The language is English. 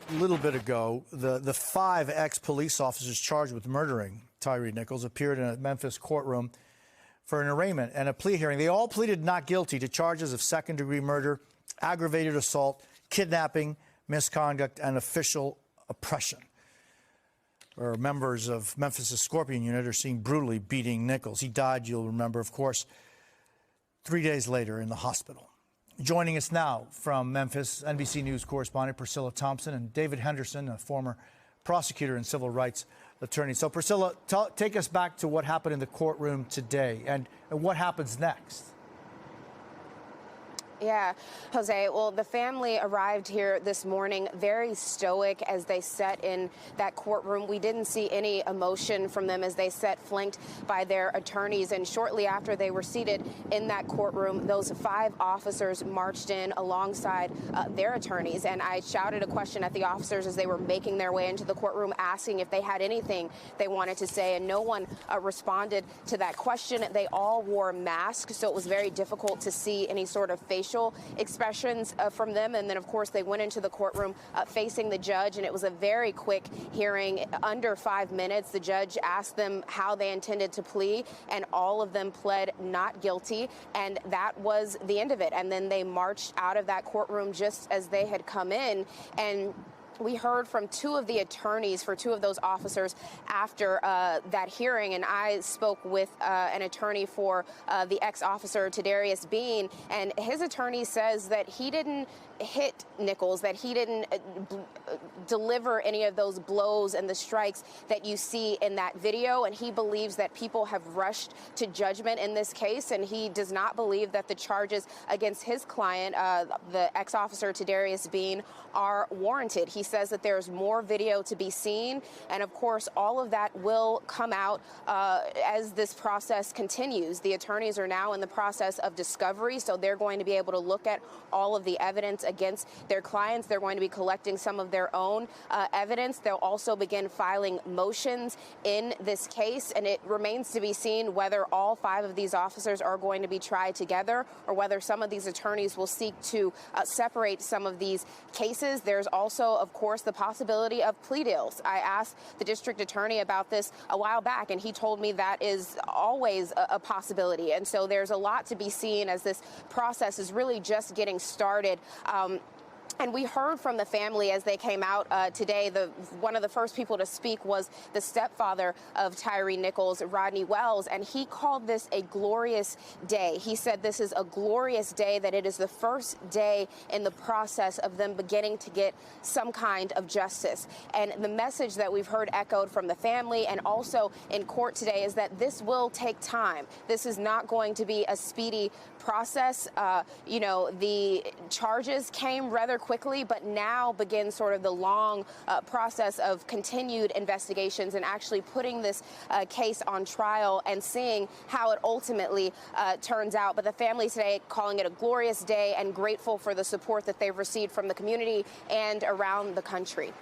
A little bit ago, the five ex-police officers charged with murdering Tyre Nichols appeared in a Memphis courtroom for an arraignment and a plea hearing. They all pleaded not guilty to charges of second-degree murder, aggravated assault, kidnapping, misconduct, and official oppression. Members of Memphis' Scorpion unit are seen brutally beating Nichols. He died, you'll remember, of course, 3 days later in the hospital. Joining us now from Memphis, NBC News correspondent Priscilla Thompson and David Henderson, a former prosecutor and civil rights attorney. So, Priscilla, take us back to what happened in the courtroom today and what happens next. Yeah, Jose. Well, the family arrived here this morning very stoic as they sat in that courtroom. We didn't see any emotion from them as they sat flanked by their attorneys. And shortly after they were seated in that courtroom, those five officers marched in alongside their attorneys. And I shouted a question at the officers as they were making their way into the courtroom, asking if they had anything they wanted to say. And no one responded to that question. They all wore masks, so it was very difficult to see any sort of facial expressions from them. And then, of course, they went into the courtroom facing the judge, and it was a very quick hearing, under 5 minutes. The judge asked them how they intended to plea, and all of them pled not guilty, and that was the end of it. And then they marched out of that courtroom just as they had come in. And we heard from two of the attorneys for two of those officers after that hearing, and I spoke with an attorney for the ex-officer, Tyre Bean, and his attorney says that he didn't hit Nichols, that he didn't deliver any of those blows and the strikes that you see in that video, and he believes that people have rushed to judgment in this case, and he does not believe that the charges against his client, the ex-officer Tyre Bean, are warranted. He says that there's more video to be seen, and of course all of that will come out as this process continues. The attorneys are now in the process of discovery, so they're going to be able to look at all of the evidence against their clients. They're going to be collecting some of their own evidence. They'll also begin filing motions in this case, and it remains to be seen whether all five of these officers are going to be tried together or whether some of these attorneys will seek to separate some of these cases. There's also, of course, the possibility of plea deals. I asked the district attorney about this a while back, and he told me that is always a possibility. And so there's a lot to be seen as this process is really just getting started. And we heard from the family as they came out today. One of the first people to speak was the stepfather of Tyre Nichols, Rodney Wells, and he called this a glorious day. He said this is a glorious day, that it is the first day in the process of them beginning to get some kind of justice. And the message that we've heard echoed from the family and also in court today is that this will take time. This is not going to be a speedy process. The charges came rather quickly, but now begins sort of the long process of continued investigations and actually putting this case on trial and seeing how it ultimately turns out. But the family today calling it a glorious day and grateful for the support that they've received from the community and around the country.